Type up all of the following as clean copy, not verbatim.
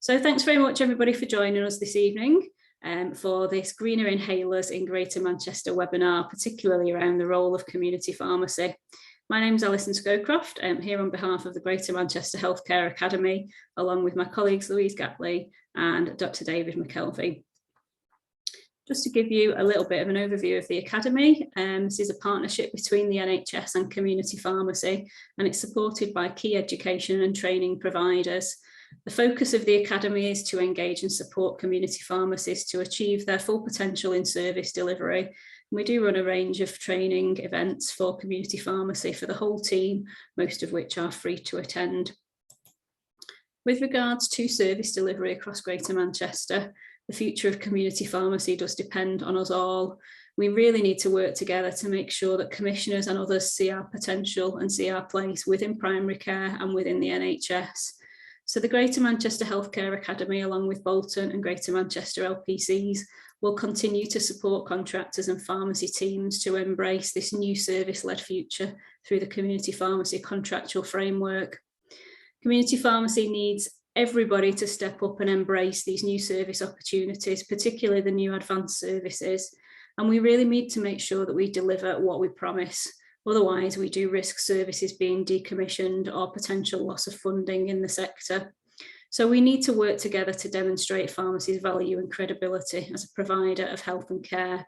So thanks very much everybody for joining us this evening for this Greener Inhalers in Greater Manchester webinar, particularly around the role of community pharmacy. My name is Alison Scowcroft. I'm here on behalf of the Greater Manchester Healthcare Academy, along with my colleagues Louise Gatley and Dr. David McKelvey. Just to give you a little bit of an overview of the Academy, this is a partnership between the NHS and community pharmacy, and it's supported by key education and training providers. The focus of the Academy is to engage and support community pharmacists to achieve their full potential in service delivery. And we do run a range of training events for community pharmacy for the whole team, most of which are free to attend. With regards to service delivery across Greater Manchester, the future of community pharmacy does depend on us all. We really need to work together to make sure that commissioners and others see our potential and see our place within primary care and within the NHS. So the Greater Manchester Healthcare Academy, along with Bolton and Greater Manchester LPCs, will continue to support contractors and pharmacy teams to embrace this new service-led future through the community pharmacy contractual framework. Community pharmacy needs everybody to step up and embrace these new service opportunities, particularly the new advanced services. And we really need to make sure that we deliver what we promise. Otherwise, we do risk services being decommissioned or potential loss of funding in the sector. So we need to work together to demonstrate pharmacy's value and credibility as a provider of health and care.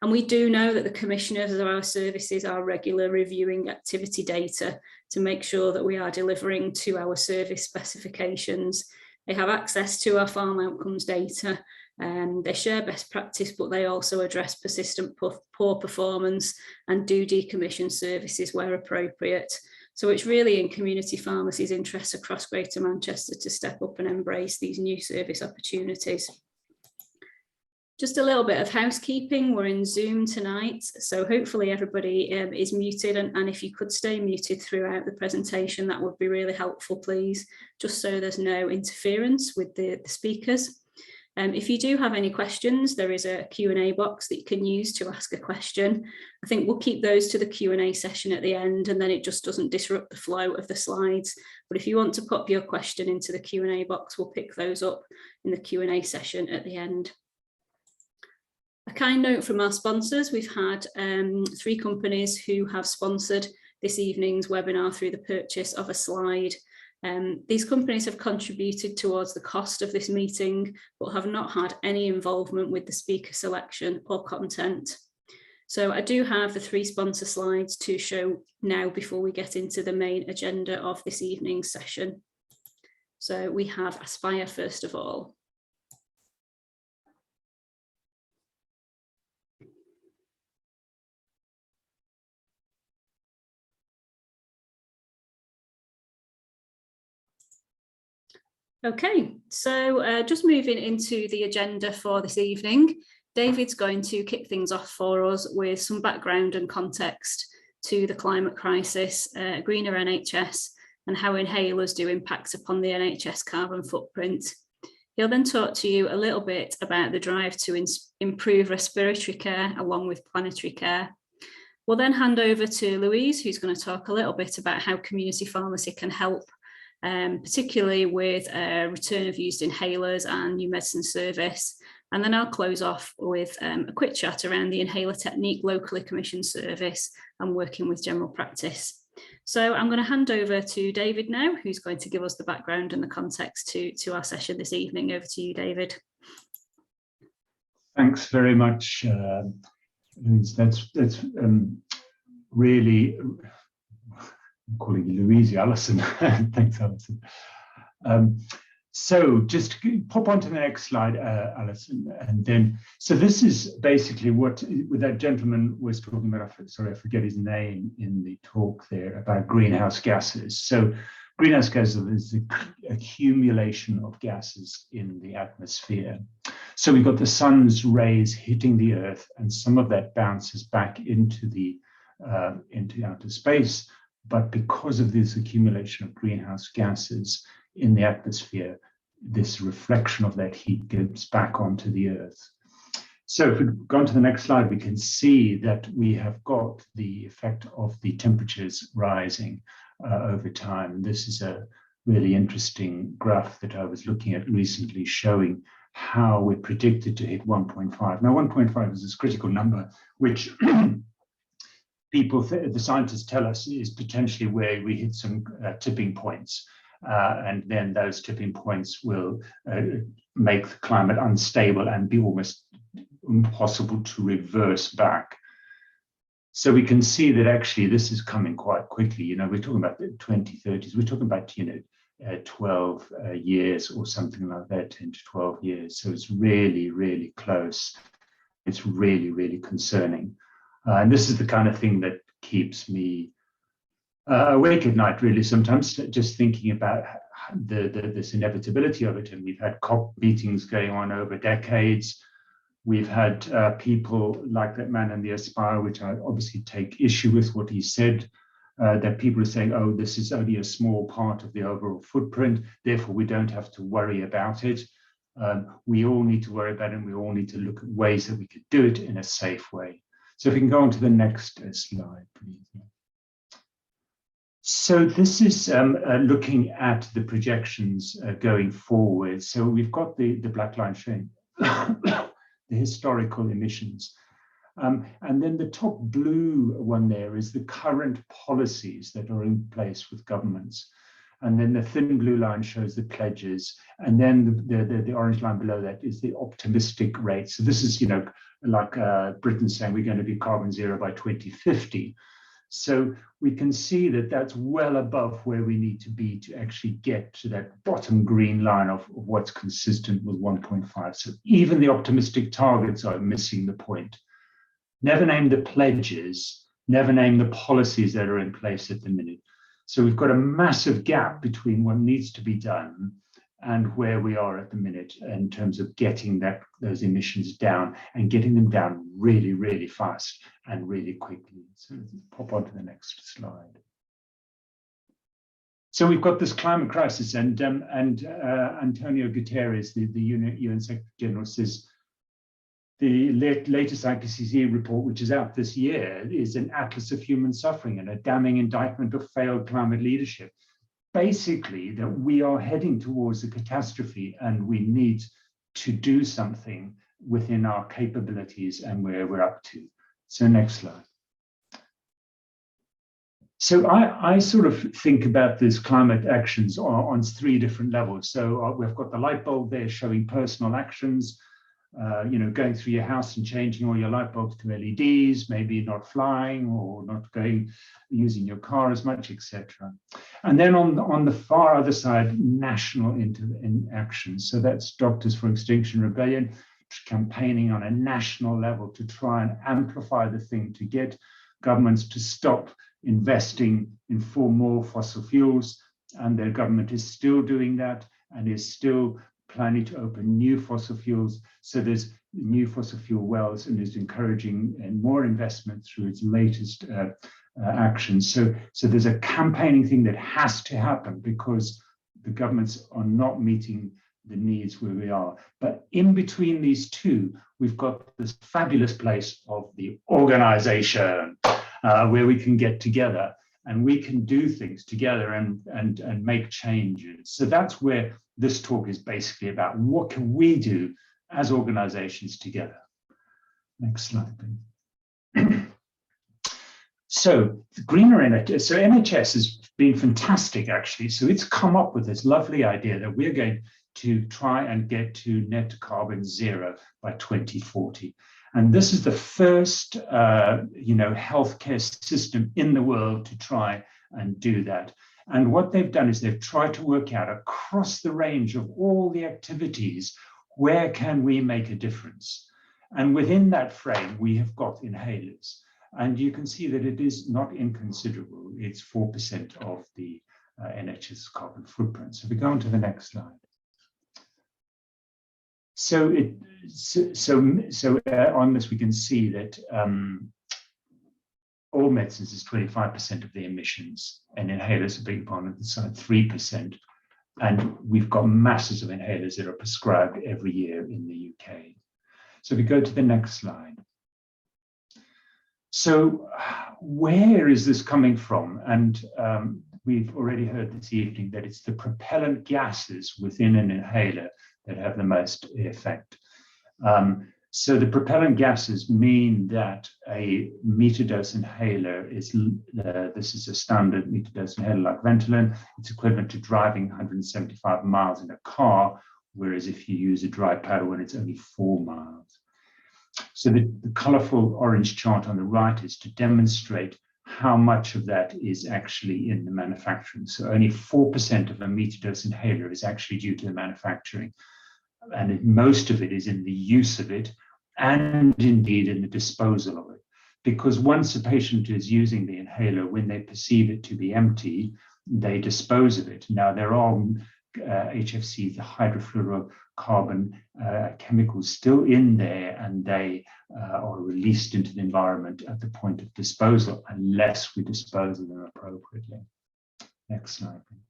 And we do know that the commissioners of our services are regularly reviewing activity data to make sure that we are delivering to our service specifications. They have access to our farm outcomes data, and they share best practice, but they also address persistent poor performance and do decommission services where appropriate. So it's really in community pharmacy's interests across Greater Manchester to step up and embrace these new service opportunities. Just a little bit of housekeeping. We're in Zoom tonight, so hopefully everybody is muted, and if you could stay muted throughout the presentation, that would be really helpful, please, just so there's no interference with the speakers. If you do have any questions, there is a Q&A box that you can use to ask a question. I think we'll keep those to the Q&A session at the end, and then it just doesn't disrupt the flow of the slides. But if you want to pop your question into the Q&A box, we'll pick those up in the Q&A session at the end. A kind note from our sponsors: we've had 3 companies who have sponsored this evening's webinar through the purchase of a slide. These companies have contributed towards the cost of this meeting, but have not had any involvement with the speaker selection or content. So I do have the 3 sponsor slides to show now before we get into the main agenda of this evening's session. So we have Aspire first of all. Okay, so just moving into the agenda for this evening, David's going to kick things off for us with some background and context to the climate crisis, greener NHS, and how inhalers do impact upon the NHS carbon footprint. He'll then talk to you a little bit about the drive to improve respiratory care along with planetary care. We'll then hand over to Louise, who's going to talk a little bit about how community pharmacy can help, particularly with return of used inhalers and new medicine service. And then I'll close off with a quick chat around the inhaler technique locally commissioned service and working with general practice. So I'm going to hand over to David now, who's going to give us the background and the context to our session this evening. Over to you, David. Thanks very much, Louise. That's really, I'm calling you Louise, Alison. Thanks, Alison. So just pop onto the next slide, Alison, and then, so this is basically what that gentleman was talking about. Sorry, I forget his name in the talk there about greenhouse gases. So greenhouse gases is the accumulation of gases in the atmosphere. So we've got the sun's rays hitting the earth, and some of that bounces back into outer space. But because of this accumulation of greenhouse gases in the atmosphere, this reflection of that heat goes back onto the earth. So if we go on to the next slide, we can see that we have got the effect of the temperatures rising over time. This is a really interesting graph that I was looking at recently showing how we're predicted to hit 1.5. Now, 1.5 is this critical number, which the scientists tell us is potentially where we hit some tipping points. And then those tipping points will make the climate unstable and be almost impossible to reverse back. So we can see that actually this is coming quite quickly. We're talking about the 2030s. We're talking about 12 years or something like that, 10 to 12 years. So it's really, really close. It's really, really concerning. And this is the kind of thing that keeps me awake at night, really, sometimes, just thinking about this inevitability of it. And we've had COP meetings going on over decades. We've had people like that man in the Aspire, which I obviously take issue with what he said, that people are saying, oh, this is only a small part of the overall footprint, therefore we don't have to worry about it. We all need to worry about it, and we all need to look at ways that we could do it in a safe way. So if we can go on to the next slide, please. So this is looking at the projections going forward. So we've got the black line showing the historical emissions. And then the top blue one there is the current policies that are in place with governments. And then the thin blue line shows the pledges. And then the orange line below that is the optimistic rate. So this is, like Britain saying we're going to be carbon zero by 2050. So we can see that that's well above where we need to be to actually get to that bottom green line of what's consistent with 1.5. So even the optimistic targets are missing the point. Never name the pledges, never name the policies that are in place at the minute. So we've got a massive gap between what needs to be done and where we are at the minute in terms of getting those emissions down and getting them down really, really fast and really quickly. So pop on to the next slide. So we've got this climate crisis, and Antonio Guterres, the UN Secretary General, says the latest IPCC report, which is out this year, is an atlas of human suffering and a damning indictment of failed climate leadership. Basically, that we are heading towards a catastrophe and we need to do something within our capabilities and where we're up to. So next slide. So I sort of think about these climate actions on three different levels. So we've got the light bulb there showing personal actions, going through your house and changing all your light bulbs to LEDs, maybe not flying or not using your car as much, etc. And then on the far other side, national actions. So that's Doctors for Extinction Rebellion, campaigning on a national level to try and amplify the thing, to get governments to stop investing in more fossil fuels. And their government is still doing that and is still planning to open new fossil fuels. So there's new fossil fuel wells and is encouraging more investment through its latest actions. So there's a campaigning thing that has to happen because the governments are not meeting the needs where we are. But in between these two, we've got this fabulous place of the organization where we can get together and we can do things together and make changes. So that's where this talk is basically about. What can we do as organizations together? Next slide, please. So the greener NHS, so NHS has been fantastic, actually. So it's come up with this lovely idea that we're going to try and get to net carbon zero by 2040. And this is the first, healthcare system in the world to try and do that. And what they've done is they've tried to work out across the range of all the activities, where can we make a difference? And within that frame, we have got inhalers. And you can see that it is not inconsiderable. It's 4% of the NHS carbon footprint. So we go on to the next slide. So on this, we can see that all medicines is 25% of the emissions, and inhalers are a big part of the side, 3%. And we've got masses of inhalers that are prescribed every year in the UK. So we go to the next slide. So where is this coming from? And we've already heard this evening that it's the propellant gases within an inhaler that have the most effect. So the propellant gases mean that a meter-dose inhaler is, this is a standard meter-dose inhaler like Ventolin. It's equivalent to driving 175 miles in a car, whereas if you use a dry powder one, it's only 4 miles. So the colorful orange chart on the right is to demonstrate how much of that is actually in the manufacturing. So only 4% of a meter-dose inhaler is actually due to the manufacturing. And most of it is in the use of it, and indeed in the disposal of it. Because once a patient is using the inhaler, when they perceive it to be empty, they dispose of it. Now, there are HFCs, the hydrofluorocarbon chemicals, still in there, and they are released into the environment at the point of disposal, unless we dispose of them appropriately. Next slide, please.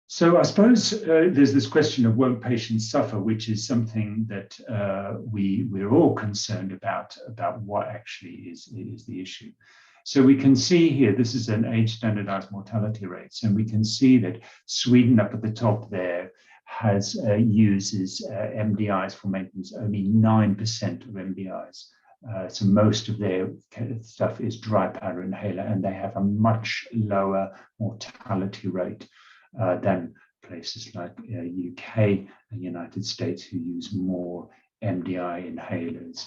So I suppose there's this question of won't patients suffer, which is something that we're all concerned about what actually is the issue. So we can see here, this is an age standardized mortality rates, and we can see that Sweden up at the top there has uses MDIs for maintenance, only 9% of MDIs. So most of their stuff is dry powder inhaler, and they have a much lower mortality rate than places like UK and United States, who use more MDI inhalers.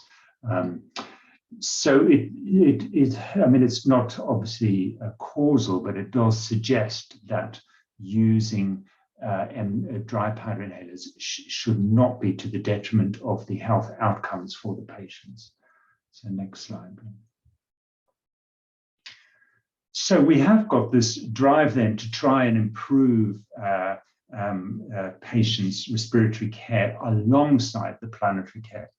So I mean, it's not obviously causal, but it does suggest that using dry powder inhalers should not be to the detriment of the health outcomes for the patients. So next slide, please. So we have got this drive then to try and improve patients' respiratory care alongside the planetary care.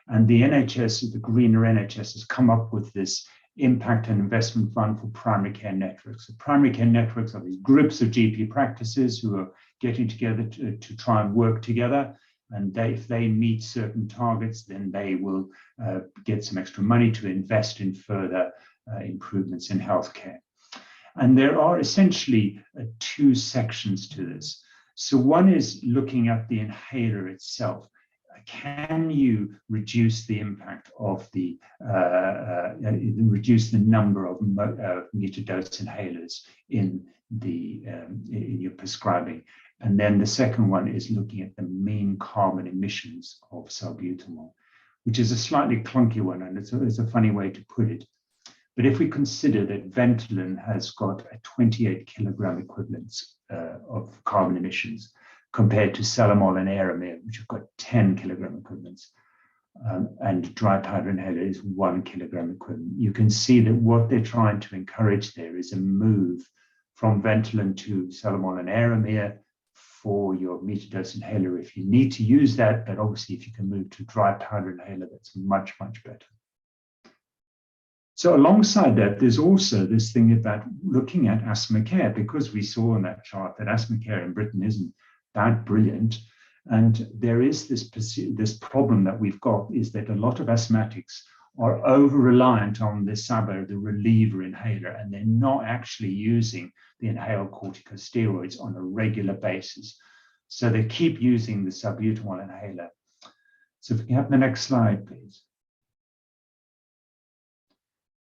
And the NHS, the greener NHS, has come up with this impact and investment fund for primary care networks. So primary care networks are these groups of GP practices who are getting together to try and work together. And if they meet certain targets, then they will get some extra money to invest in further improvements in healthcare. And there are essentially two sections to this. So one is looking at the inhaler itself. Can you reduce the impact of the, reduce the number of meter-dose inhalers in your prescribing? And then the second one is looking at the mean carbon emissions of salbutamol, which is a slightly clunky one, and it's a funny way to put it. But if we consider that Ventolin has got a 28 kilogram equivalence of carbon emissions compared to Selamol and Aramir, which have got 10 kilogram equivalents, and dry powder inhaler is 1 kilogram equivalent, you can see that what they're trying to encourage there is a move from Ventolin to Selamol and Aramir for your meter-dose inhaler if you need to use that, but obviously if you can move to dry powder inhaler, that's much, much better. So alongside that, there's also this thing about looking at asthma care, because we saw on that chart that asthma care in Britain isn't that brilliant. And there is this problem that we've got, is that a lot of asthmatics are over-reliant on the SABA, the reliever inhaler, and they're not actually using the inhaled corticosteroids on a regular basis. So they keep using the salbutamol inhaler. So if we can have the next slide, please.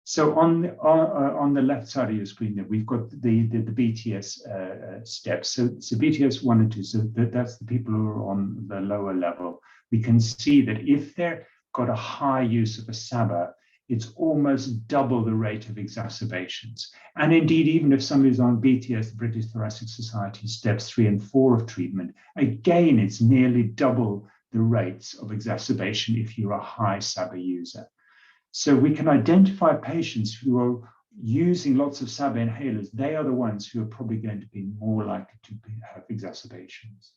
So on the left side of your screen there, we've got the BTS steps. So BTS 1 and 2, so that's the people who are on the lower level. We can see that if they've got a high use of a SABA, it's almost double the rate of exacerbations. And indeed, even if somebody's on BTS, the British Thoracic Society, steps 3 and 4 of treatment, again, it's nearly double the rates of exacerbation if you're a high SABA user. So we can identify patients who are using lots of SABA inhalers. They are the ones who are probably going to be more likely to have exacerbations.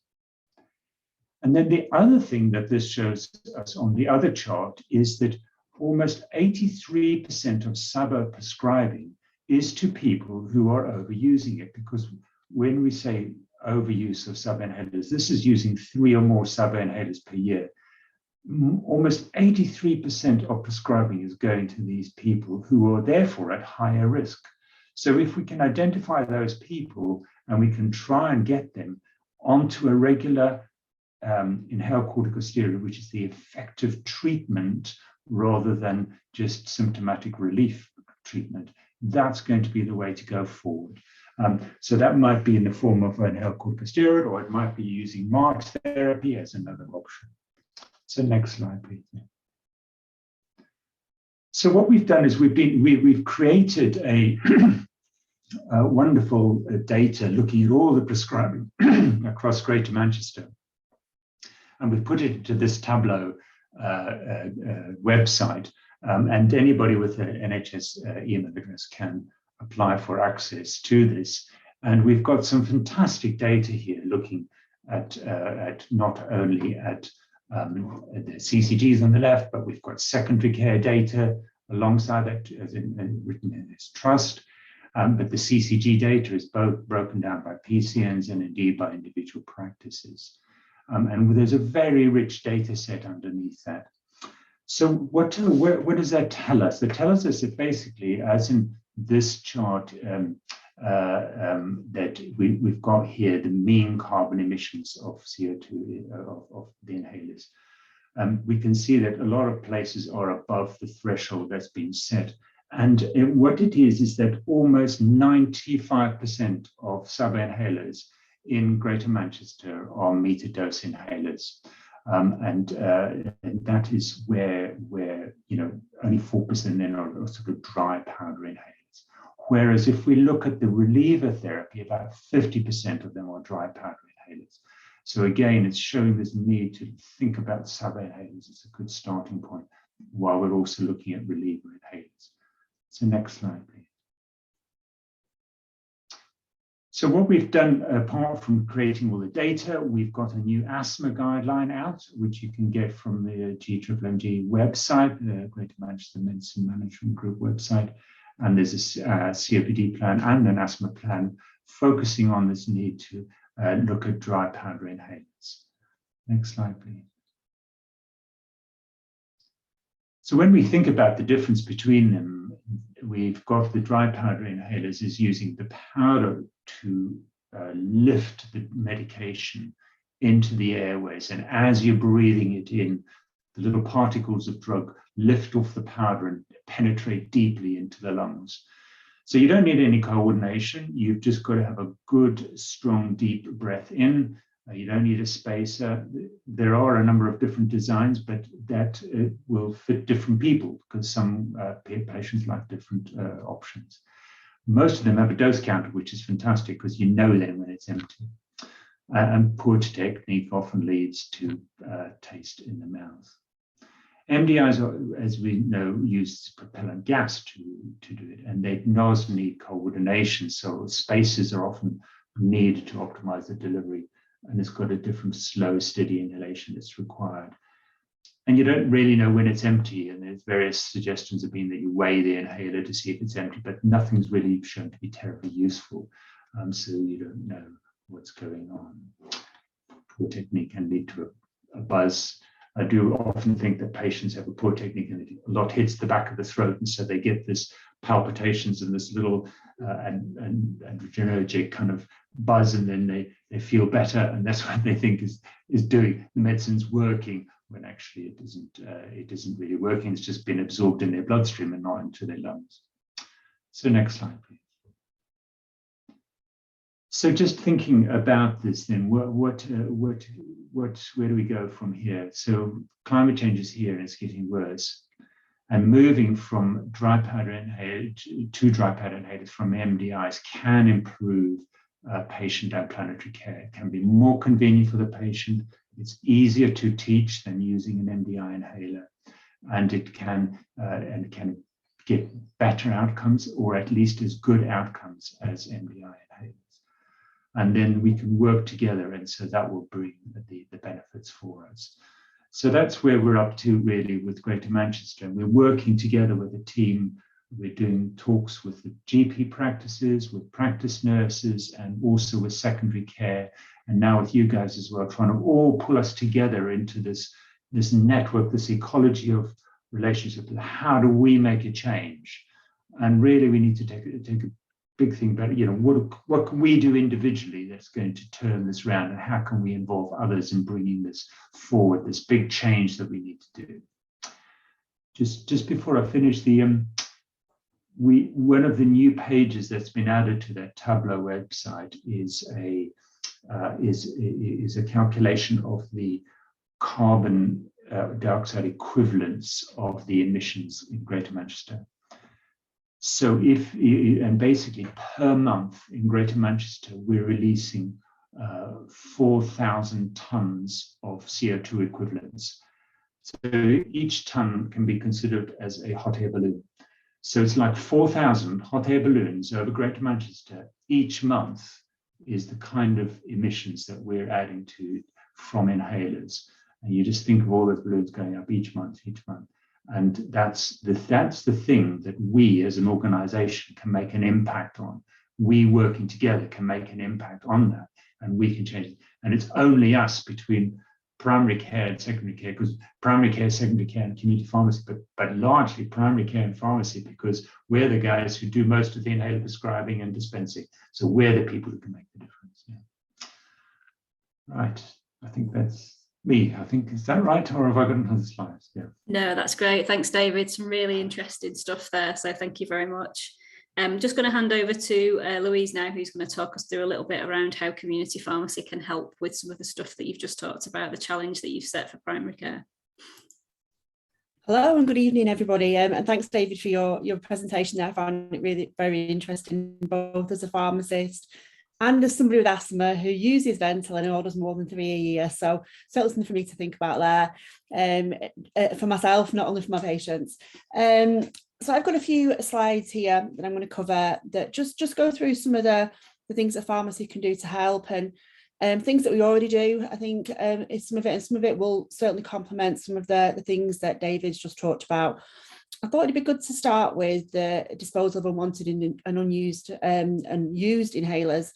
And then the other thing that this shows us on the other chart is that almost 83% of SABA prescribing is to people who are overusing it, because when we say overuse of SABA inhalers, this is using 3 or more SABA inhalers per year. Almost 83% of prescribing is going to these people who are therefore at higher risk. So if we can identify those people and we can try and get them onto a regular inhaled corticosteroid, which is the effective treatment rather than just symptomatic relief treatment, that's going to be the way to go forward. So that might be in the form of an inhaled corticosteroid, or it might be using MART therapy as another option. So next slide, please. So what we've done is we've created a wonderful data looking at all the prescribing across Greater Manchester, and we've put it into this Tableau website, and anybody with an NHS email address can apply for access to this. And we've got some fantastic data here looking at not only at the CCGs on the left, but we've got secondary care data alongside that, as written in this trust. But the CCG data is both broken down by PCNs and indeed by individual practices. And there's a very rich data set underneath that. So what does that tell us? It tells us that basically, as in this chart that we've got here, the mean carbon emissions of CO2 of the inhalers. We can see that a lot of places are above the threshold that's been set. And what it is that almost 95% of sub-inhalers in Greater Manchester are meter dose inhalers. And that is where only 4% then are sort of dry powder inhalers. Whereas if we look at the reliever therapy, about 50% of them are dry powder inhalers. So again, it's showing this need to think about sub-inhalers as a good starting point, while we're also looking at reliever inhalers. So next slide, please. So what we've done, apart from creating all the data, we've got a new asthma guideline out, which you can get from the GMMG website, the Greater Manchester Medicine Management Group website. And there's a COPD plan and an asthma plan focusing on this need to look at dry powder inhalers. Next slide, please. So when we think about the difference between them, we've got the dry powder inhalers is using the powder to lift the medication into the airways. And as you're breathing it in, the little particles of drug lift off the powder and penetrate deeply into the lungs. So you don't need any coordination. You've just got to have a good, strong, deep breath in. You don't need a spacer. There are a number of different designs, but that will fit different people because some patients like different options. Most of them have a dose counter, which is fantastic because you know then when it's empty. And poor technique often leads to taste in the mouth. MDIs, as we know, use propellant gas to do it, and they NOS need coordination, so spaces are often needed to optimize the delivery, and it's got a different slow, steady inhalation that's required. And you don't really know when it's empty, and there's various suggestions have been that you weigh the inhaler to see if it's empty, but nothing's really shown to be terribly useful, so you don't know what's going on. Poor technique can lead to a buzz. I do often think that patients have a poor technique and a lot hits the back of the throat, and so they get this palpitations and this little adrenergic kind of buzz, and then they feel better, and that's what they think is doing the medicine's working, when actually it isn't really working. It's just been absorbed in their bloodstream and not into their lungs. So next slide, please. So just thinking about this, then where do we go from here? So climate change is here and it's getting worse. And moving from dry powder inhalers to dry powder inhalers from MDIs can improve patient and planetary care. It can be more convenient for the patient. It's easier to teach than using an MDI inhaler, and it can get better outcomes, or at least as good outcomes as MDI inhalers. And then we can work together, and so that will bring the benefits for us. So that's where we're up to really with Greater Manchester. We're working together with a team. We're doing talks with the GP practices, with practice nurses, and also with secondary care, and now with you guys as well, trying to all pull us together into this network, this ecology of relationship. How do we make a change? And really we need to take big thing about, what can we do individually that's going to turn this around, and how can we involve others in bringing this forward, this big change that we need to do. Just before I finish, one of the new pages that's been added to that Tableau website is a calculation of the carbon dioxide equivalents of the emissions in Greater Manchester. So and basically per month in Greater Manchester, we're releasing 4,000 tons of CO2 equivalents. So each ton can be considered as a hot air balloon. So it's like 4,000 hot air balloons over Greater Manchester each month is the kind of emissions that we're adding to from inhalers. And you just think of all those balloons going up each month. And that's the thing that we as an organization can make an impact on. We working together can make an impact on that, and we can change it. And it's only us between primary care and secondary care, because primary care, secondary care, and community pharmacy, but largely primary care and pharmacy, because we're the guys who do most of the inhaler prescribing and dispensing. So we're the people who can make the difference. Yeah. Right. I think that's me. I think, is that right? Or have I got another slide? Yeah. No, that's great. Thanks, David. Some really interesting stuff there. So thank you very much. I'm just going to hand over to Louise now, who's going to talk us through a little bit around how community pharmacy can help with some of the stuff that you've just talked about, the challenge that you've set for primary care. Hello and good evening, everybody. And thanks, David, for your presentation there. I found it really very interesting, both as a pharmacist and as somebody with asthma who uses Ventolin and orders more than 3 a year. So something for me to think about there for myself, not only for my patients. So I've got a few slides here that I'm going to cover that just go through some of the things that pharmacy can do to help, and things that we already do. I think some of it will certainly complement some of the things that David's just talked about. I thought it'd be good to start with the disposal of unwanted and unused and used inhalers,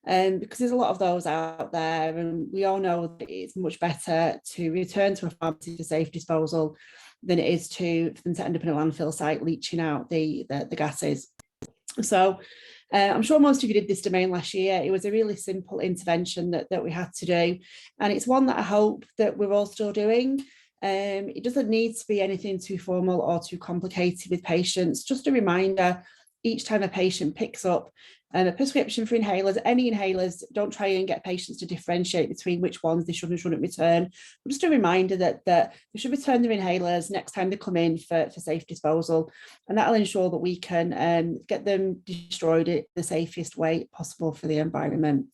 because there's a lot of those out there, and we all know that it's much better to return to a pharmacy for safe disposal than it is for them to end up in a landfill site leaching out the gases. So I'm sure most of you did this domain last year. It was a really simple intervention that we had to do, and it's one that I hope that we're all still doing. It doesn't need to be anything too formal or too complicated with patients. Just a reminder, each time a patient picks up a prescription for inhalers, any inhalers, don't try and get patients to differentiate between which ones they should and shouldn't return. But just a reminder that they should return their inhalers next time they come in for safe disposal, and that'll ensure that we can get them destroyed in the safest way possible for the environment.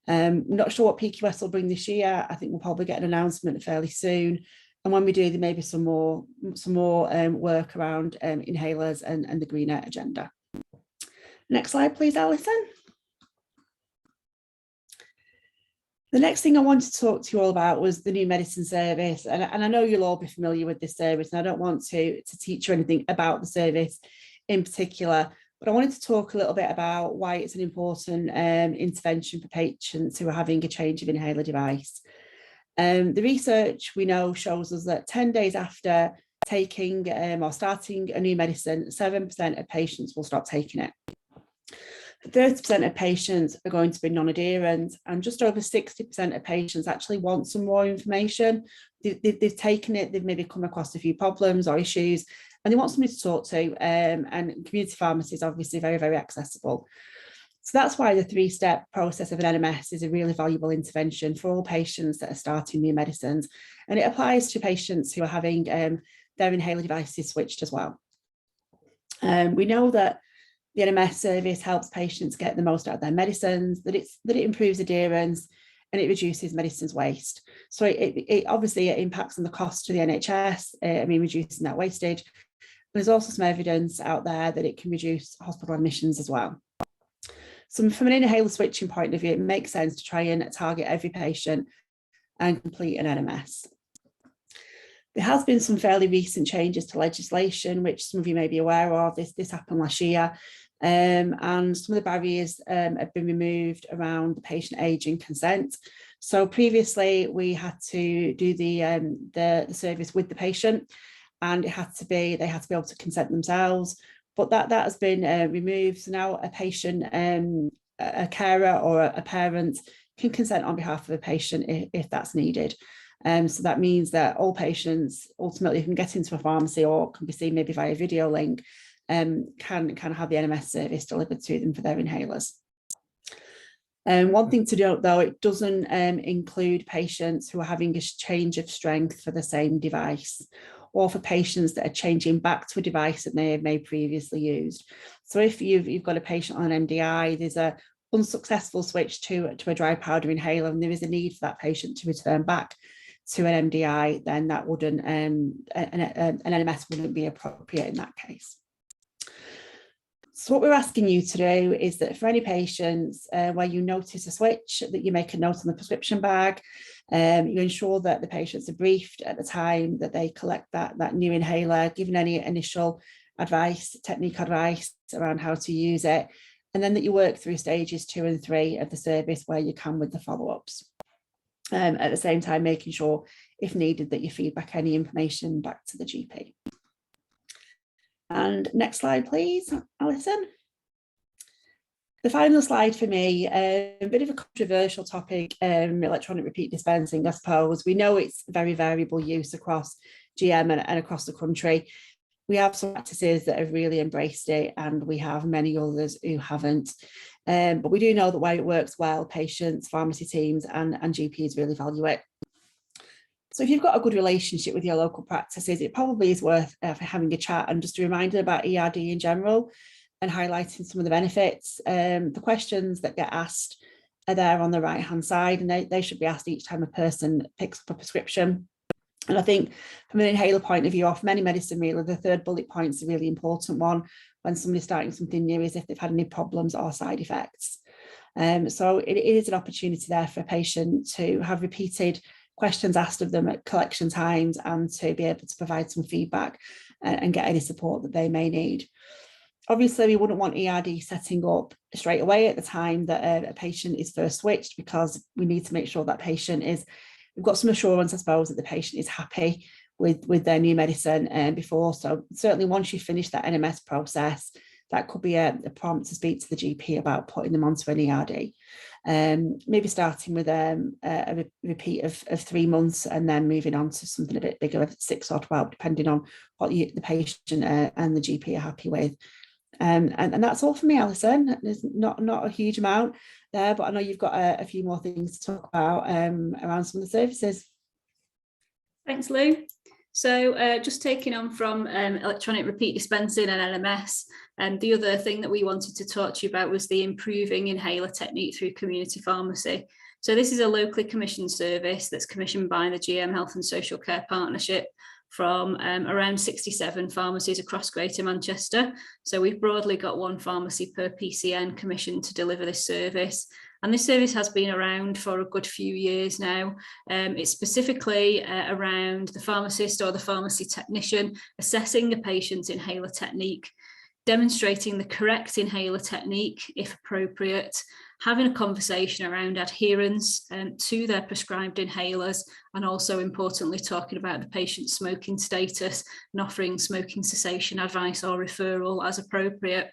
I'm not sure what PQS will bring this year. I think we'll probably get an announcement fairly soon. And when we do, there may be some more work around inhalers and the greener agenda. Next slide, please, Alison. The next thing I wanted to talk to you all about was the new medicine service. And I know you'll all be familiar with this service, and I don't want to teach you anything about the service in particular, but I wanted to talk a little bit about why it's an important intervention for patients who are having a change of inhaler device. The research we know shows us that 10 days after taking or starting a new medicine, 7% of patients will stop taking it. 30% of patients are going to be non-adherent, and just over 60% of patients actually want some more information. They've taken it, they've maybe come across a few problems or issues, and they want somebody to talk to, and community pharmacy is obviously very, very accessible. So that's why the 3-step process of an NMS is a really valuable intervention for all patients that are starting new medicines, and it applies to patients who are having their inhaler devices switched as well. We know that the NMS service helps patients get the most out of their medicines, that it improves adherence, and it reduces medicines waste. So it obviously it impacts on the cost to the NHS, reducing that wastage. There's also some evidence out there that it can reduce hospital admissions as well. So from an inhaler switching point of view, it makes sense to try and target every patient and complete an NMS. There has been some fairly recent changes to legislation, which some of you may be aware of. This happened last year. And some of the barriers have been removed around the patient age and consent. So previously we had to do the service with the patient, and they had to be able to consent themselves. but that has been removed. So now a patient, a carer or a parent can consent on behalf of a patient if that's needed. So that means that all patients ultimately can get into a pharmacy or can be seen maybe via video link, can have the NMS service delivered to them for their inhalers. One thing to note though, it doesn't include patients who are having a change of strength for the same device, or for patients that are changing back to a device that they may have previously used. So if you've got a patient on an MDI, there's a unsuccessful switch to a dry powder inhaler, and there is a need for that patient to return back to an MDI, then that wouldn't, an NMS wouldn't be appropriate in that case. So what we're asking you to do is that for any patients where you notice a switch, that you make a note on the prescription bag, you ensure that the patients are briefed at the time that they collect that new inhaler, given any initial advice, technique advice around how to use it, and then that you work through stages 2 and 3 of the service where you can with the follow-ups. At the same time, making sure, if needed, that you feed back any information back to the GP. And next slide, please, Alison. The final slide for me, a bit of a controversial topic, electronic repeat dispensing, I suppose. We know it's very variable use across GM and across the country. We have some practices that have really embraced it, and we have many others who haven't. But we do know that where it works well, patients, pharmacy teams and GPs really value it. So if you've got a good relationship with your local practices, it probably is worth having a chat and just a reminder about ERD in general and highlighting some of the benefits. The questions that get asked are there on the right-hand side, and they should be asked each time a person picks up a prescription. And I think from an inhaler point of view, off many medicine really, the third bullet point is a really important one when somebody's starting something new, is if they've had any problems or side effects. So it is an opportunity there for a patient to have repeated questions asked of them at collection times and to be able to provide some feedback and get any support that they may need. Obviously, we wouldn't want ERD setting up straight away at the time that a patient is first switched, because we need to make sure that patient is, we've got some assurance, I suppose, that the patient is happy with their new medicine before. So certainly once you finish that NMS process, that could be a prompt to speak to the GP about putting them onto an ERD. Maybe starting with a repeat of 3 months and then moving on to something a bit bigger, of 6 or 12, depending on what the patient and the GP are happy with. And that's all for me, Alison. There's not a huge amount there, but I know you've got a few more things to talk about around some of the services. Thanks, Lou. So just taking on from electronic repeat dispensing and LMS, and the other thing that we wanted to talk to you about was the improving inhaler technique through community pharmacy. So this is a locally commissioned service that's commissioned by the GM Health and Social Care Partnership from around 67 pharmacies across Greater Manchester. So we've broadly got 1 pharmacy per PCN commissioned to deliver this service. And this service has been around for a good few years now. It's specifically around the pharmacist or the pharmacy technician assessing a patient's inhaler technique, demonstrating the correct inhaler technique if appropriate, having a conversation around adherence to their prescribed inhalers, and also importantly talking about the patient's smoking status and offering smoking cessation advice or referral as appropriate.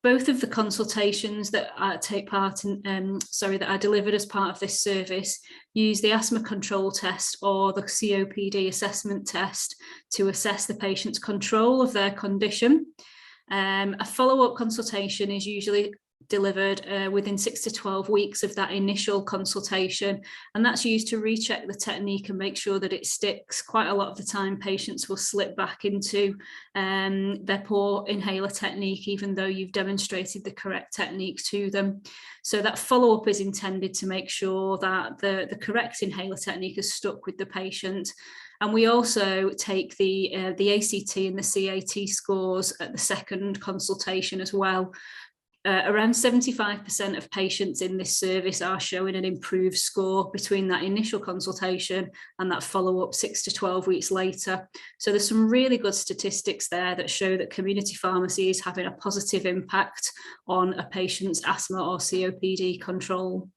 Both of the consultations that take part in, that are delivered as part of this service use the asthma control test or the COPD assessment test to assess the patient's control of their condition. A follow-up consultation is usually delivered within 6 to 12 weeks of that initial consultation, and that's used to recheck the technique and make sure that it sticks. Quite a lot of the time patients will slip back into their poor inhaler technique even though you've demonstrated the correct technique to them. So that follow-up is intended to make sure that the correct inhaler technique is stuck with the patient. And we also take the ACT and the CAT scores at the second consultation as well. Around 75% of patients in this service are showing an improved score between that initial consultation and that follow-up 6 to 12 weeks later. So there's some really good statistics there that show that community pharmacy is having a positive impact on a patient's asthma or COPD control.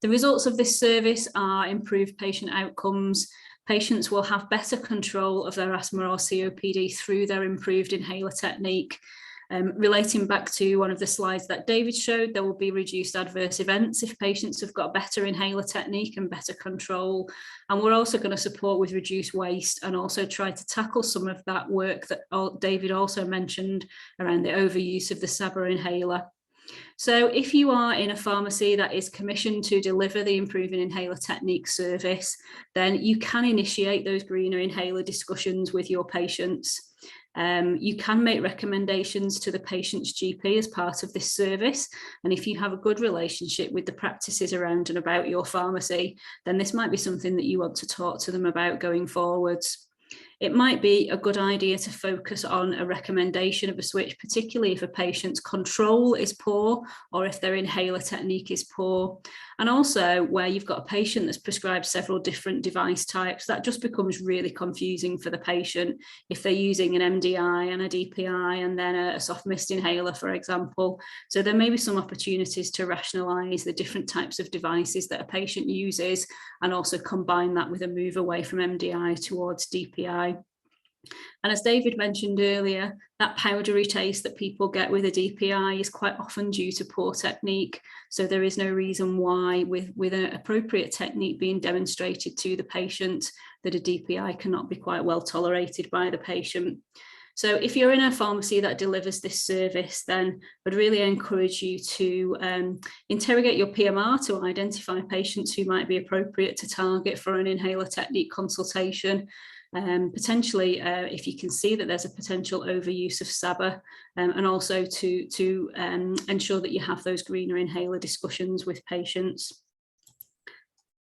The results of this service are improved patient outcomes, patients will have better control of their asthma or COPD through their improved inhaler technique. Relating back to one of the slides that David showed, there will be reduced adverse events if patients have got better inhaler technique and better control. And we're also going to support with reduced waste and also try to tackle some of that work that David also mentioned around the overuse of the SABA inhaler. So if you are in a pharmacy that is commissioned to deliver the Improving Inhaler Technique service, then you can initiate those greener inhaler discussions with your patients. You can make recommendations to the patient's GP as part of this service. And if you have a good relationship with the practices around and about your pharmacy, then this might be something that you want to talk to them about going forwards. It might be a good idea to focus on a recommendation of a switch, particularly if a patient's control is poor or if their inhaler technique is poor. And also where you've got a patient that's prescribed several different device types, that just becomes really confusing for the patient if they're using an MDI and a DPI and then a soft mist inhaler, for example. So there may be some opportunities to rationalise the different types of devices that a patient uses and also combine that with a move away from MDI towards DPI. And as David mentioned earlier, that powdery taste that people get with a DPI is quite often due to poor technique. So there is no reason why with an appropriate technique being demonstrated to the patient that a DPI cannot be quite well tolerated by the patient. So if you're in a pharmacy that delivers this service, then I'd really encourage you to interrogate your PMR to identify patients who might be appropriate to target for an inhaler technique consultation. Potentially, if you can see that there's a potential overuse of SABA, and also to ensure that you have those greener inhaler discussions with patients.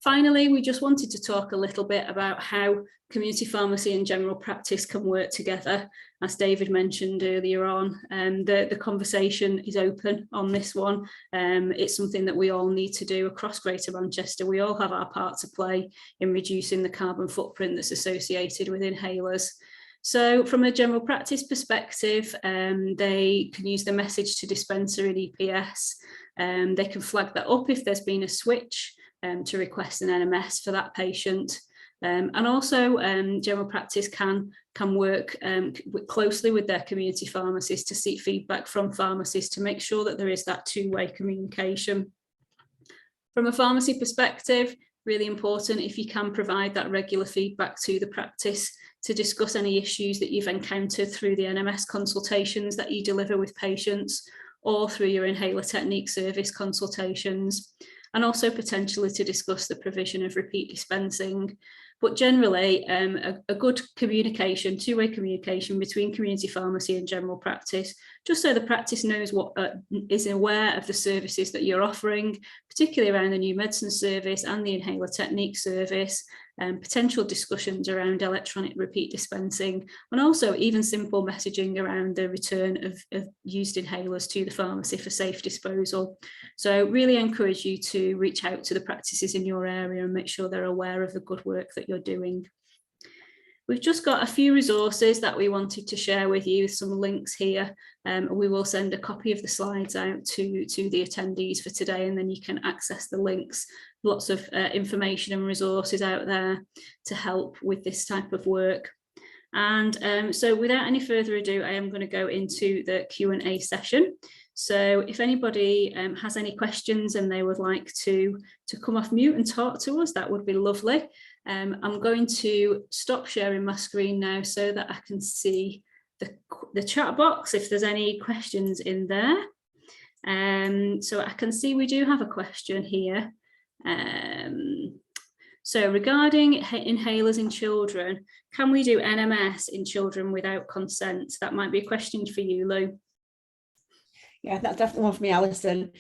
Finally, we just wanted to talk a little bit about how community pharmacy and general practice can work together. As David mentioned earlier on, the conversation is open on this one. It's something that we all need to do across Greater Manchester. We all have our part to play in reducing the carbon footprint that's associated with inhalers. So from a general practice perspective, they can use the message to dispenser in EPS. They can flag that up if there's been a switch to request an NMS for that patient. And also general practice can work closely with their community pharmacies to seek feedback from pharmacies to make sure that there is that two-way communication. From a pharmacy perspective, really important if you can provide that regular feedback to the practice to discuss any issues that you've encountered through the NMS consultations that you deliver with patients or through your inhaler technique service consultations, and also potentially to discuss the provision of repeat dispensing. But generally, a good communication, two-way communication between community pharmacy and general practice, just so the practice knows what is aware of the services that you're offering, particularly around the new medicine service and the inhaler technique service, potential discussions around electronic repeat dispensing, and also even simple messaging around the return of used inhalers to the pharmacy for safe disposal. So really encourage you to reach out to the practices in your area and make sure they're aware of the good work that you're doing. We've just got a few resources that we wanted to share with you, some links here. We will send a copy of the slides out to the attendees for today, and then you can access the links. Lots of information and resources out there to help with this type of work. And so without any further ado, I am going to go into the Q&A session. So if anybody has any questions and they would like to come off mute and talk to us, that would be lovely. I'm going to stop sharing my screen now so that I can see the chat box if there's any questions in there. So I can see we do have a question here. So regarding inhalers in children, can we do NMS in children without consent? That might be a question for you, Lou. Yeah, that's definitely one for me, Alison.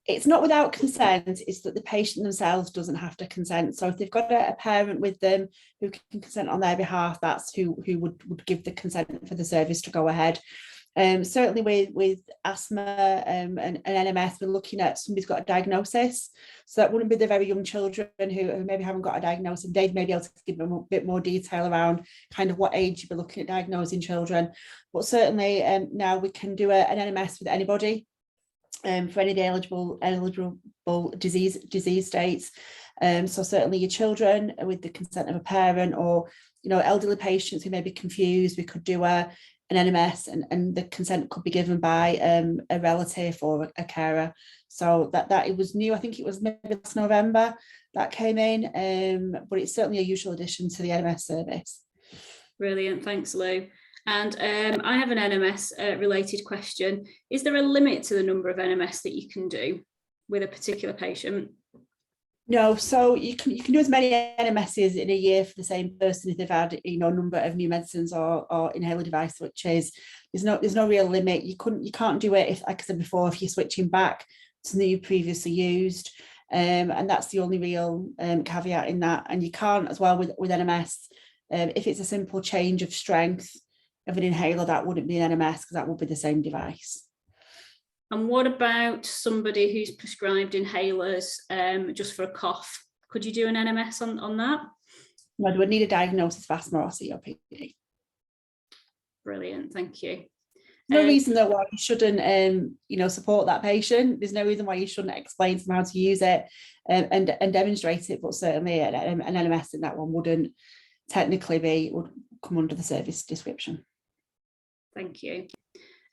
It's not without consent, it's that the patient themselves doesn't have to consent. So if they've got a parent with them who can consent on their behalf, that's who would give the consent for the service to go ahead. Certainly with asthma and NMS, we're looking at somebody's got a diagnosis. So that wouldn't be the very young children who maybe haven't got a diagnosis. Dave may be able to give them a bit more detail around kind of what age you'd be looking at diagnosing children. But certainly now we can do an NMS with anybody for any of the eligible disease states. So certainly your children with the consent of a parent, or elderly patients who may be confused, we could do an NMS, and the consent could be given by a relative or a carer. So that it was new. I think it was maybe last November that came in, but it's certainly a usual addition to the NMS service. Brilliant, thanks Lou. And I have an NMS related question. Is there a limit to the number of NMS that you can do with a particular patient? No, so you can do as many NMSs in a year for the same person if they've had a number of new medicines or inhaler device switches. There's no real limit. You can't do it if, like I said before, if you're switching back to something you previously used, and that's the only real caveat in that. And you can't as well with NMS if it's a simple change of strength of an inhaler, that wouldn't be an NMS because that would be the same device. And what about somebody who's prescribed inhalers just for a cough? Could you do an NMS on that? No, they would need a diagnosis of asthma or COPD. Brilliant, thank you. No reason though why you shouldn't, support that patient. There's no reason why you shouldn't explain to them how to use it and demonstrate it. But certainly an NMS in that one wouldn't technically would come under the service description. Thank you.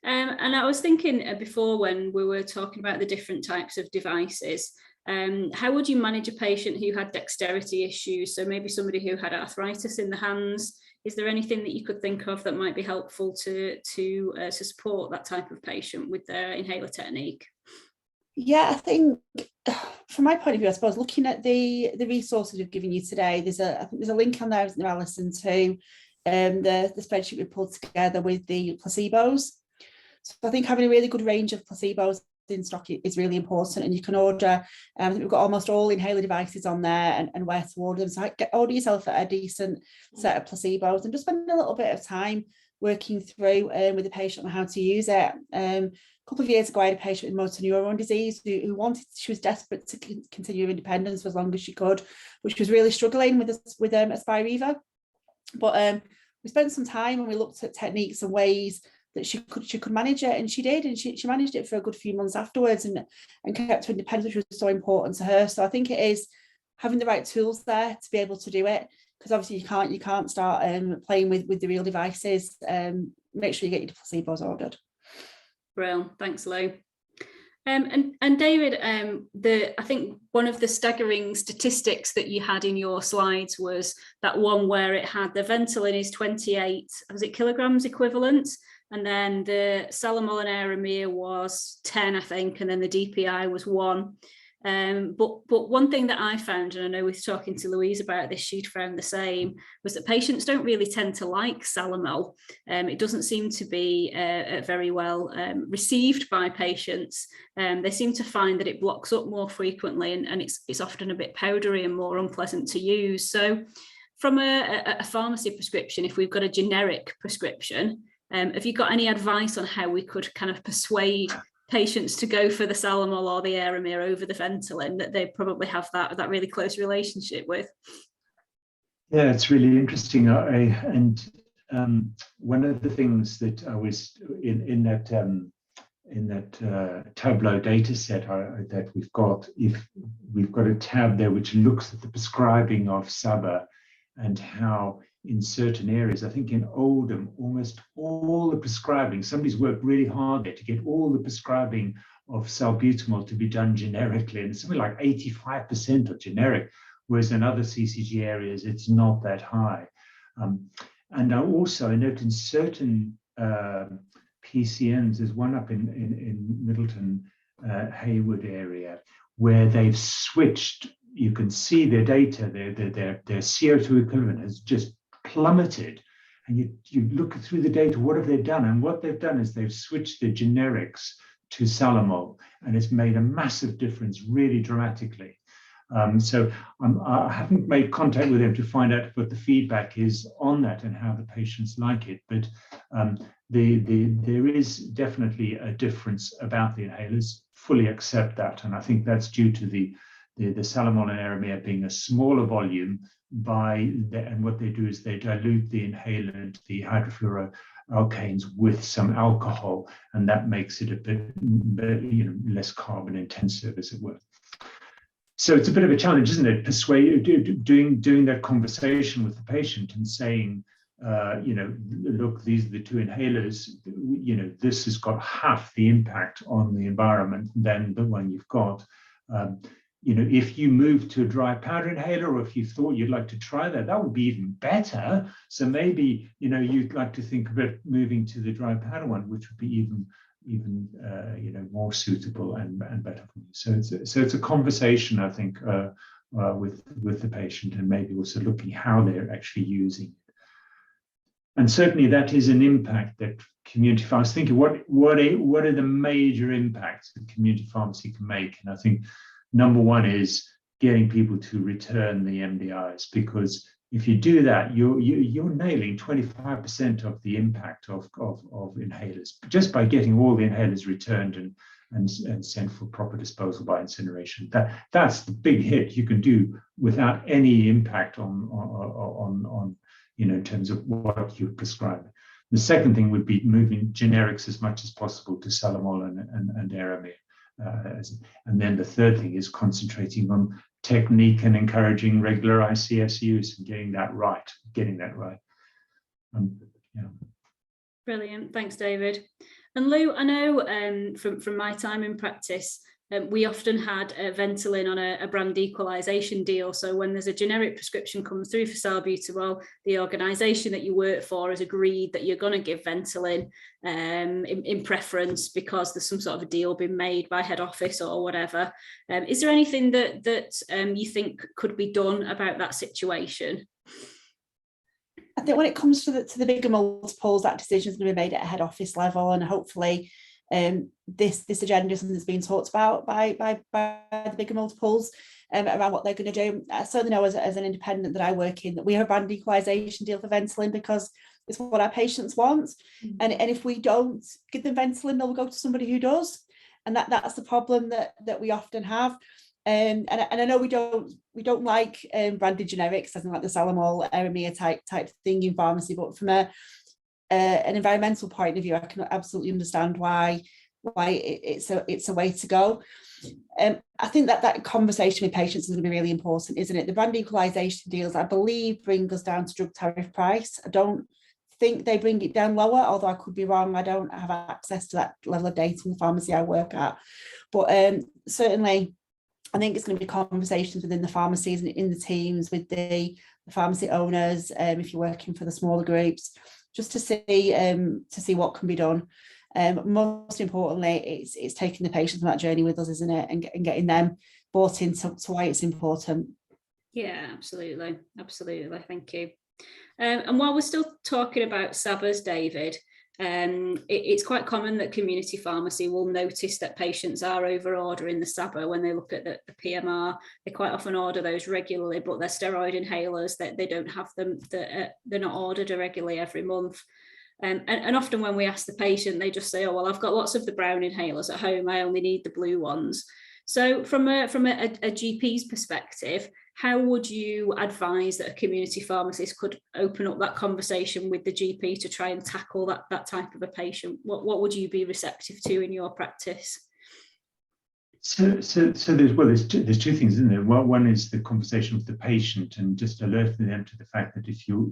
And I was thinking before when we were talking about the different types of devices, how would you manage a patient who had dexterity issues? So maybe somebody who had arthritis in the hands. Is there anything that you could think of that might be helpful to support that type of patient with their inhaler technique? Yeah, I think from my point of view, I suppose looking at the resources we've given you today, there's a link on there, isn't there, Alison, to the spreadsheet we pulled together with the placebos. So I think having a really good range of placebos in stock is really important, and you can order. I think we've got almost all inhaler devices on there and where to order them. So order yourself a decent set of placebos and just spend a little bit of time working through with the patient on how to use it. A couple of years ago, I had a patient with motor neuron disease who she was desperate to continue independence for as long as she could, which was really struggling with Aspire. But we spent some time and we looked at techniques and ways that she could manage it, and she did, and she managed it for a good few months afterwards and kept her independence, which was so important to her. So I think it is having the right tools there to be able to do it, because obviously you can't start playing with the real devices. Make sure you get your placebos ordered. Brilliant, thanks Lou. And David, I think one of the staggering statistics that you had in your slides was that one where it had the Ventolin is 28, was it kilograms equivalent? And then the Salamol and Aramir was 10, I think, and then the DPI was 1. But one thing that I found, and I know with talking to Louise about this, she'd found the same, was that patients don't really tend to like Salamol. It doesn't seem to be very well received by patients. They seem to find that it blocks up more frequently, and it's often a bit powdery and more unpleasant to use. So from a pharmacy prescription, if we've got a generic prescription, have you got any advice on how we could kind of persuade patients to go for the Salamol or the Aramir over the Ventolin that they probably have that really close relationship with? Yeah, it's really interesting. One of the things that I was in that Tableau data set that we've got, if we've got a tab there which looks at the prescribing of Saba and how in certain areas, I think in Oldham, almost all the prescribing, somebody's worked really hard there to get all the prescribing of salbutamol to be done generically, and it's something like 85% are generic, whereas in other CCG areas, it's not that high. And I note in certain PCNs, there's one up in Middleton, Hayward area, where they've switched. You can see their data, their CO2 equivalent has just plummeted, and you look through the data, what have they done? And what they've done is they've switched the generics to Salamol, and it's made a massive difference, really dramatically. So I haven't made contact with them to find out what the feedback is on that and how the patients like it, but there is definitely a difference about the inhalers. Fully accept that, and I think that's due to the Salamol and Aramir being a smaller volume and what they do is they dilute the inhalant, the hydrofluoroalkanes, with some alcohol, and that makes it a bit less carbon intensive, as it were. So it's a bit of a challenge, isn't it? Doing that conversation with the patient and saying, look, these are the two inhalers. This has got half the impact on the environment than the one you've got. If you move to a dry powder inhaler, or if you thought you'd like to try that, that would be even better. So maybe, you'd like to think about moving to the dry powder one, which would be even more suitable and better for you. So it's a conversation, I think, with the patient, and maybe also looking how they're actually using it. And certainly that is an impact that community pharmacy. Thinking what are the major impacts that community pharmacy can make? And I think number one is getting people to return the MDIs, because if you do that, you're nailing 25% of the impact of inhalers just by getting all the inhalers returned and sent for proper disposal by incineration. That's the big hit you can do without any impact on in terms of what you prescribe. The second thing would be moving generics as much as possible to Salamol and Aramir. And then the third thing is concentrating on technique and encouraging regular ICS use and getting that right. Brilliant, thanks, David. And Lou, I know from my time in practice, we often had Ventolin on a brand equalisation deal. So when there's a generic prescription comes through for salbutamol, the organisation that you work for has agreed that you're going to give Ventolin in preference because there's some sort of a deal been made by head office or whatever. Is there anything that you think could be done about that situation? I think when it comes to the bigger multiples, that decision is going to be made at a head office level, and hopefully this agenda is something that's being talked about by the bigger multiples around what they're going to do. I certainly know as an independent that I work in that we have a brand equalisation deal for Ventolin because it's what our patients want. Mm-hmm. And if we don't give them Ventolin, they'll go to somebody who does, and that's the problem that we often have. And I know we don't like branded generics, something like the Salamol, Aramir type thing in pharmacy, but from an environmental point of view, I can absolutely understand why it's a way to go. I think that conversation with patients is going to be really important, isn't it? The brand equalisation deals, I believe, bring us down to drug tariff price. I don't think they bring it down lower, although I could be wrong. I don't have access to that level of data in the pharmacy I work at, but certainly I think it's going to be conversations within the pharmacies and in the teams with the pharmacy owners, if you're working for the smaller groups, just to see what can be done. Most importantly, it's taking the patients on that journey with us, isn't it, and getting them bought into why it's important. Yeah, absolutely, thank you. And while we're still talking about SABAs, David, it's quite common that community pharmacy will notice that patients are over ordering the SABA when they look at the PMR. They quite often order those regularly, but they're steroid inhalers that they don't have them, they're not ordered regularly every month. And often when we ask the patient, they just say, oh, well, I've got lots of the brown inhalers at home, I only need the blue ones. So from a GP's perspective, how would you advise that a community pharmacist could open up that conversation with the GP to try and tackle that type of a patient? What would you be receptive to in your practice? So there's two things, isn't there? One is the conversation with the patient and just alerting them to the fact that if you're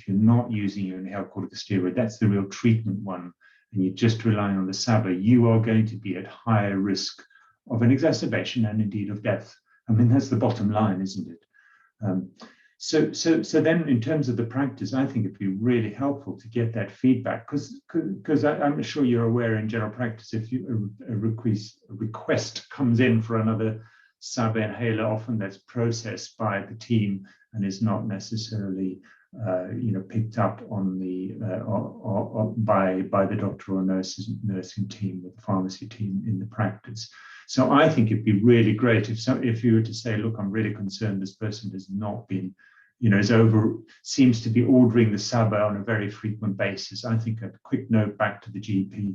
not using your inhaled corticosteroid, that's the real treatment one, and you're just relying on the SABA, you are going to be at higher risk of an exacerbation and indeed of death. I mean, that's the bottom line, isn't it? So then in terms of the practice, I think it'd be really helpful to get that feedback, because I'm sure you're aware in general practice, if a request comes in for another SABA inhaler, often that's processed by the team and is not necessarily picked up on by the doctor or nursing team or the pharmacy team in the practice. So I think it'd be really great if you were to say, look, I'm really concerned this person has not been, seems to be ordering the SABA on a very frequent basis. I think a quick note back to the GP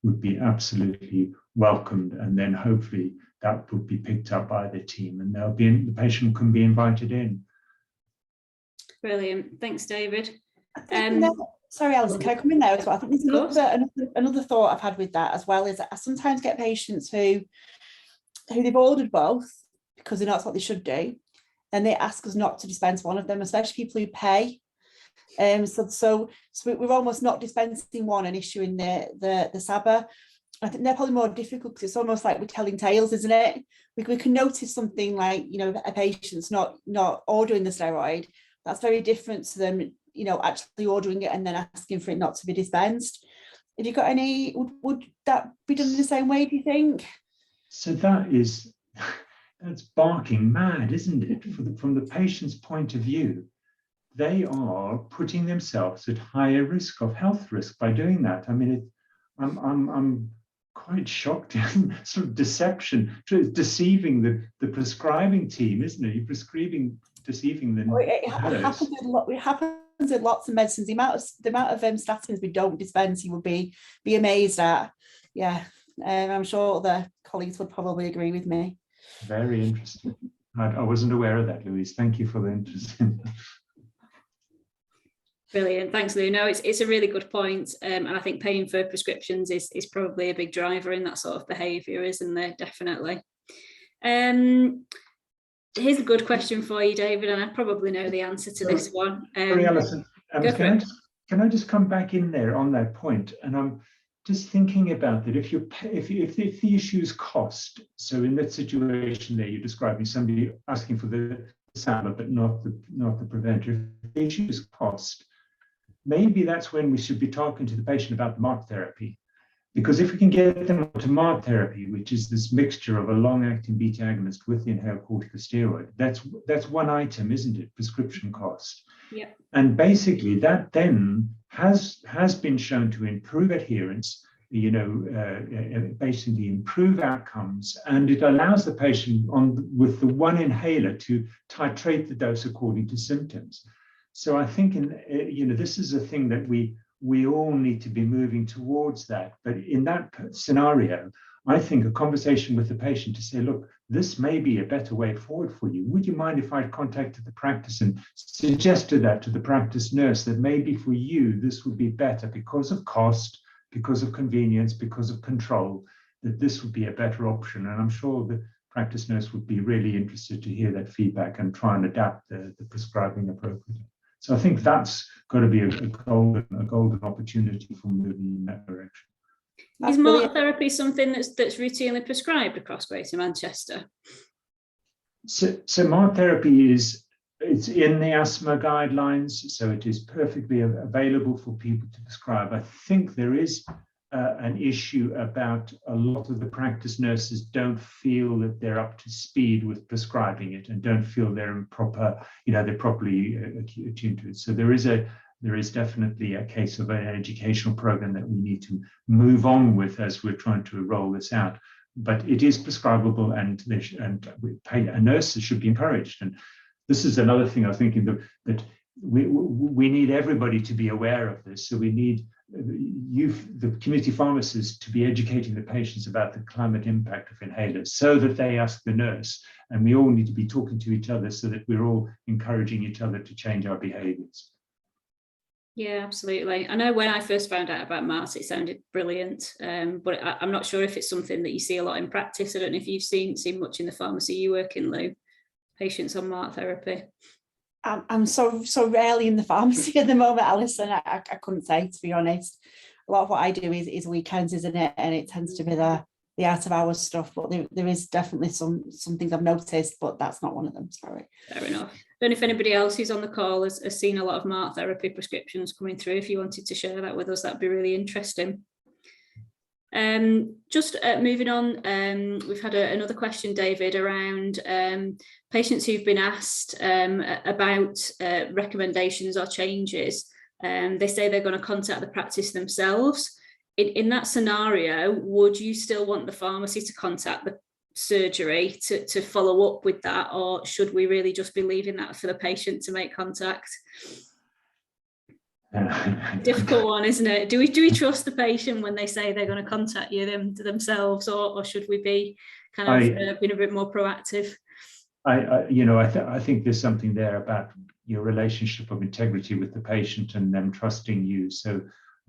would be absolutely welcomed, and then hopefully that would be picked up by the team, and the patient can be invited in. Brilliant, thanks, David. Sorry, Alison, can I come in there as well? I think there's another thought I've had with that as well, is that I sometimes get patients who they've ordered both because they know that's what they should do, then they ask us not to dispense one of them, especially people who pay. So we're almost not dispensing one and issuing the SABA. I think they're probably more difficult because it's almost like we're telling tales, isn't it? We can notice something like, a patient's not ordering the steroid. That's very different to them, actually ordering it and then asking for it not to be dispensed. Have you got any, would that be done in the same way, do you think? So that's barking mad, isn't it? From the patient's point of view, they are putting themselves at higher risk of health risk by doing that. I mean, I'm quite shocked. Sort of deception, deceiving the prescribing team, isn't it? You're deceiving them. It happens with lots of medicines. The amount of statins we don't dispense, you would be amazed at. Yeah, I'm sure the colleagues would probably agree with me. Very interesting. I wasn't aware of that, Louise. Thank you for the interest. Brilliant, thanks, Lou. No, it's a really good point, and I think paying for prescriptions is probably a big driver in that sort of behaviour, isn't there? Definitely. Here's a good question for you, David, and I probably know the answer to this one. Sorry, Alison. Can I just come back in there on that point? And I'm just thinking about that. If the issue is cost, so in that situation there, you're describing somebody asking for the SABA but not the preventer. If the issue is cost, maybe that's when we should be talking to the patient about the MART therapy. Because if we can get them to MART therapy, which is this mixture of a long-acting beta agonist with the inhaled corticosteroid, that's one item, isn't it? Prescription cost. Yeah. And basically that then has been shown to improve adherence, basically improve outcomes, and it allows the patient with the one inhaler to titrate the dose according to symptoms. So I think this is a thing that we all need to be moving towards that. But in that scenario, I think a conversation with the patient to say, look, this may be a better way forward for you. Would you mind if I contacted the practice and suggested that to the practice nurse, that maybe for you, this would be better because of cost, because of convenience, because of control, that this would be a better option. And I'm sure the practice nurse would be really interested to hear that feedback and try and adapt the prescribing appropriately. So I think that's got to be a golden opportunity for moving in that direction. Is MART therapy something that's routinely prescribed across Greater Manchester? So MART therapy it's in the asthma guidelines, so it is perfectly available for people to prescribe. I think there is an issue about a lot of the practice nurses don't feel that they're up to speed with prescribing it and don't feel they're they're properly attuned to it. So there is definitely a case of an educational program that we need to move on with as we're trying to roll this out. But it is prescribable, and nurses should be encouraged. And this is another thing I was thinking that we need everybody to be aware of this. So we need the community pharmacists to be educating the patients about the climate impact of inhalers so that they ask the nurse, and we all need to be talking to each other so that we're all encouraging each other to change our behaviors. Yeah, absolutely. I know when I first found out about MART, it sounded brilliant, but I'm not sure if it's something that you see a lot in practice. I don't know if you've seen much in the pharmacy you work in, Lou, patients on MART therapy. I'm so rarely in the pharmacy at the moment, Alison. I couldn't say, to be honest. A lot of what I do is weekends, isn't it? And it tends to be the out of hours stuff. But there is definitely some things I've noticed, but that's not one of them. Sorry. Fair enough. I don't know if anybody else who's on the call has seen a lot of MART therapy prescriptions coming through. If you wanted to share that with us, that'd be really interesting. Just moving on, we've had another question, David, around patients who've been asked about recommendations or changes. They say they're going to contact the practice themselves. In that scenario, would you still want the pharmacy to contact the surgery to follow up with that, or should we really just be leaving that for the patient to make contact? Difficult one, isn't it? Do we trust the patient when they say they're going to contact you themselves, or should we be kind of being a bit more proactive? I think there's something there about your relationship of integrity with the patient and them trusting you. So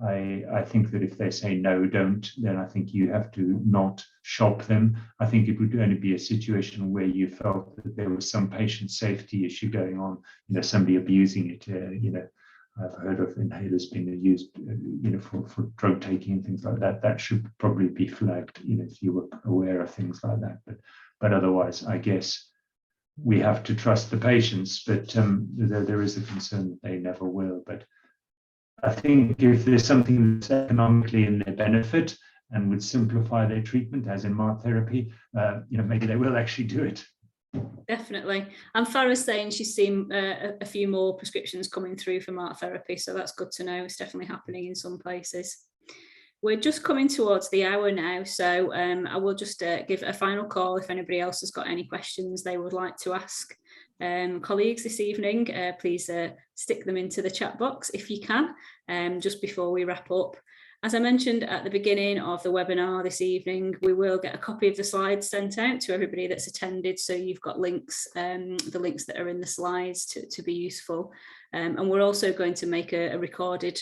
I think that if they say no, don't, then I think you have to not shop them. I think it would only be a situation where you felt that there was some patient safety issue going on, somebody abusing it. I've heard of inhalers being used, for drug taking and things like that. That should probably be flagged, if you were aware of things like that. But otherwise, I guess we have to trust the patients. But there is a concern that they never will. But I think if there's something that's economically in their benefit and would simplify their treatment, as in MART therapy, maybe they will actually do it. Definitely. And Farah's saying she's seen a few more prescriptions coming through for MART therapy, so that's good to know. It's definitely happening in some places. We're just coming towards the hour now, so I will just give a final call if anybody else has got any questions they would like to ask colleagues this evening. Please stick them into the chat box if you can, just before we wrap up. As I mentioned at the beginning of the webinar this evening, we will get a copy of the slides sent out to everybody that's attended, so you've got links, the links that are in the slides to be useful. And we're also going to make a recorded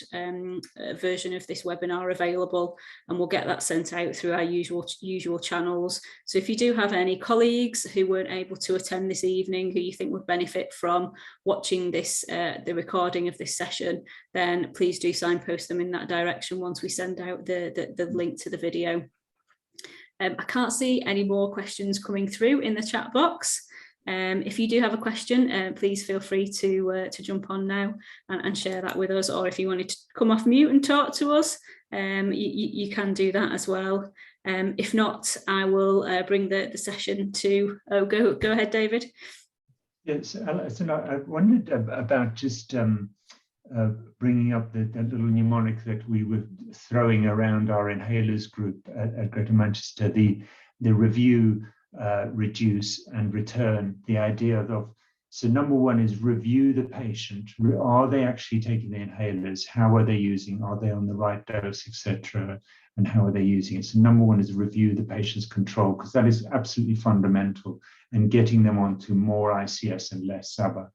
version of this webinar available, and we'll get that sent out through our usual channels. So if you do have any colleagues who weren't able to attend this evening, who you think would benefit from watching this, the recording of this session, then please do signpost them in that direction once we send out the link to the video. I can't see any more questions coming through in the chat box. If you do have a question, please feel free to jump on now and share that with us, or if you wanted to come off mute and talk to us, you can do that as well. If not, I will bring the session to, go ahead, David. Yes, Alison, I wondered about just bringing up the little mnemonic that we were throwing around our inhalers group at Greater Manchester, the review, reduce and return. The idea of, so number one is review the patient. Are they actually taking the inhalers? How are they using? Are they on the right dose, etc.? And how are they using it? So number one is review the patient's control, because that is absolutely fundamental, and getting them onto more ICS and less SABA.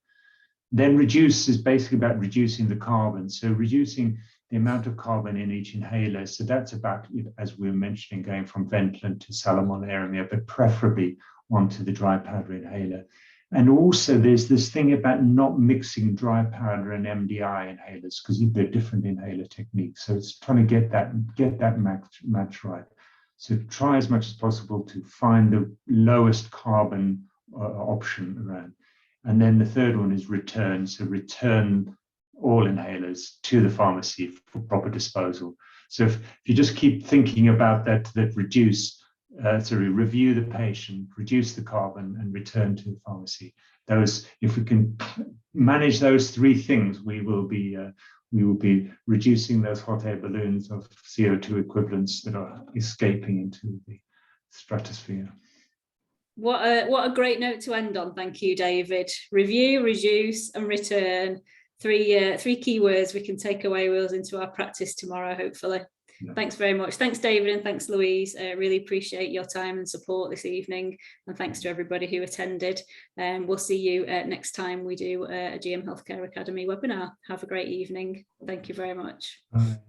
Then reduce is basically about reducing the carbon. So reducing the amount of carbon in each inhaler. So that's about, as we were mentioning, going from Ventolin to Salomonar, but preferably onto the dry powder inhaler. And also there's this thing about not mixing dry powder and MDI inhalers, because they're different inhaler techniques. So it's trying to get that match right. So try as much as possible to find the lowest carbon option around. And then the third one is return. So return all inhalers to the pharmacy for proper disposal. So if you just keep thinking about that review the patient, reduce the carbon, and return to the pharmacy. If we can manage those three things, we will be reducing those hot air balloons of CO2 equivalents that are escaping into the stratosphere. What a great note to end on. Thank you, David. Review, reduce, and return. Three key words we can take away with us into our practice tomorrow, hopefully. Yeah. Thanks very much. Thanks, David, and thanks, Louise. Really appreciate your time and support this evening. And thanks to everybody who attended. We'll see you next time we do a GM Healthcare Academy webinar. Have a great evening. Thank you very much. All right.